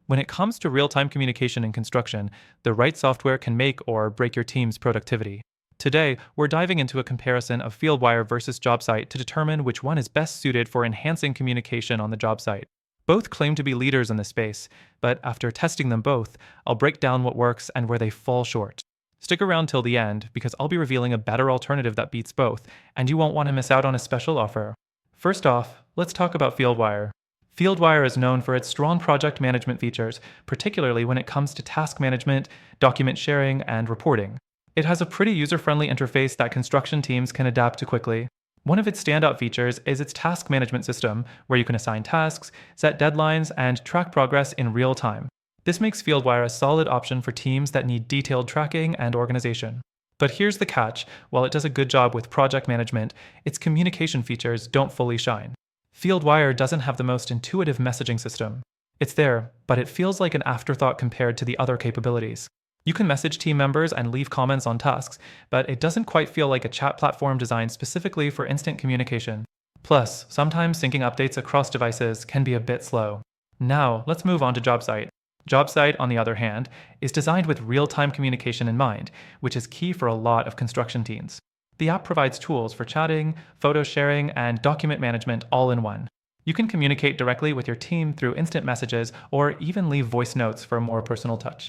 When it comes to real-time communication in construction, the right software can make or break your team's productivity. Today, we're diving into a comparison of Fieldwire versus Jobsite to determine which one is best suited for enhancing communication on the job site. Both claim to be leaders in this space, but after testing them both, I'll break down what works and where they fall short. Stick around till the end because I'll be revealing a better alternative that beats both, and you won't want to miss out on a special offer. First off, let's talk about Fieldwire. Fieldwire is known for its strong project management features, particularly when it comes to task management, document sharing, and reporting. It has a pretty user-friendly interface that construction teams can adapt to quickly. One of its standout features is its task management system, where you can assign tasks, set deadlines, and track progress in real time. This makes Fieldwire a solid option for teams that need detailed tracking and organization. But here's the catch: while it does a good job with project management, its communication features don't fully shine. Fieldwire doesn't have the most intuitive messaging system. It's there, but it feels like an afterthought compared to the other capabilities. You can message team members and leave comments on tasks, but it doesn't quite feel like a chat platform designed specifically for instant communication. Plus, sometimes syncing updates across devices can be a bit slow. Now, let's move on to Jobsite. Jobsite, on the other hand, is designed with real-time communication in mind, which is key for a lot of construction teams. The app provides tools for chatting, photo sharing, and document management all in one. You can communicate directly with your team through instant messages or even leave voice notes for a more personal touch.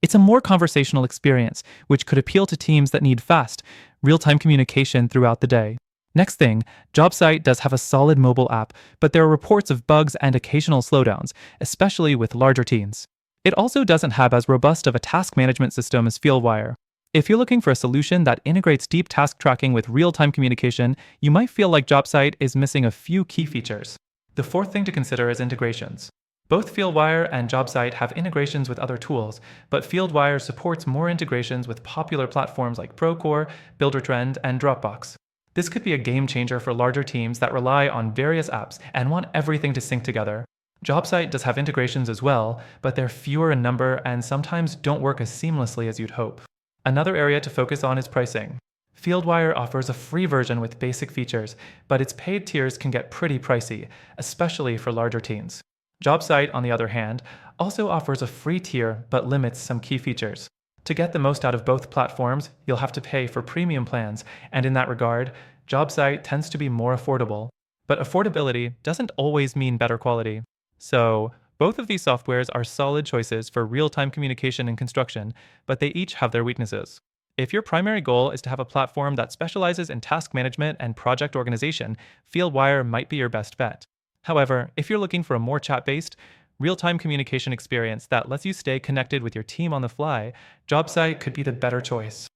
It's a more conversational experience, which could appeal to teams that need fast, real-time communication throughout the day. Next thing, Jobsite does have a solid mobile app, but there are reports of bugs and occasional slowdowns, especially with larger teams. It also doesn't have as robust of a task management system as Fieldwire. If you're looking for a solution that integrates deep task tracking with real-time communication, you might feel like Jobsite is missing a few key features. The fourth thing to consider is integrations. Both Fieldwire and Jobsite have integrations with other tools, but Fieldwire supports more integrations with popular platforms like Procore, Buildertrend, and Dropbox. This could be a game changer for larger teams that rely on various apps and want everything to sync together. Jobsite does have integrations as well, but they're fewer in number and sometimes don't work as seamlessly as you'd hope. Another area to focus on is pricing. Fieldwire offers a free version with basic features, but its paid tiers can get pretty pricey, especially for larger teams. Jobsite, on the other hand, also offers a free tier but limits some key features. To get the most out of both platforms, you'll have to pay for premium plans, and in that regard, Jobsite tends to be more affordable. But affordability doesn't always mean better quality. So, both of these softwares are solid choices for real-time communication in construction, but they each have their weaknesses. If your primary goal is to have a platform that specializes in task management and project organization, Fieldwire might be your best bet. However, if you're looking for a more chat-based, real-time communication experience that lets you stay connected with your team on the fly, Jobsite could be the better choice.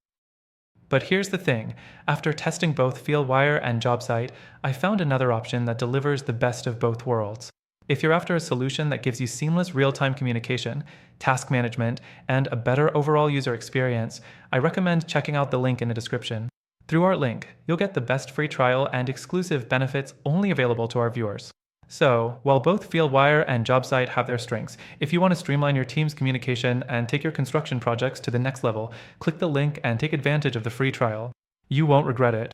But here's the thing: after testing both Fieldwire and Jobsite, I found another option that delivers the best of both worlds. If you're after a solution that gives you seamless real-time communication, task management, and a better overall user experience, I recommend checking out the link in the description. Through our link, you'll get the best free trial and exclusive benefits only available to our viewers. So, while both Fieldwire and Jobsite have their strengths, if you want to streamline your team's communication and take your construction projects to the next level, click the link and take advantage of the free trial. You won't regret it.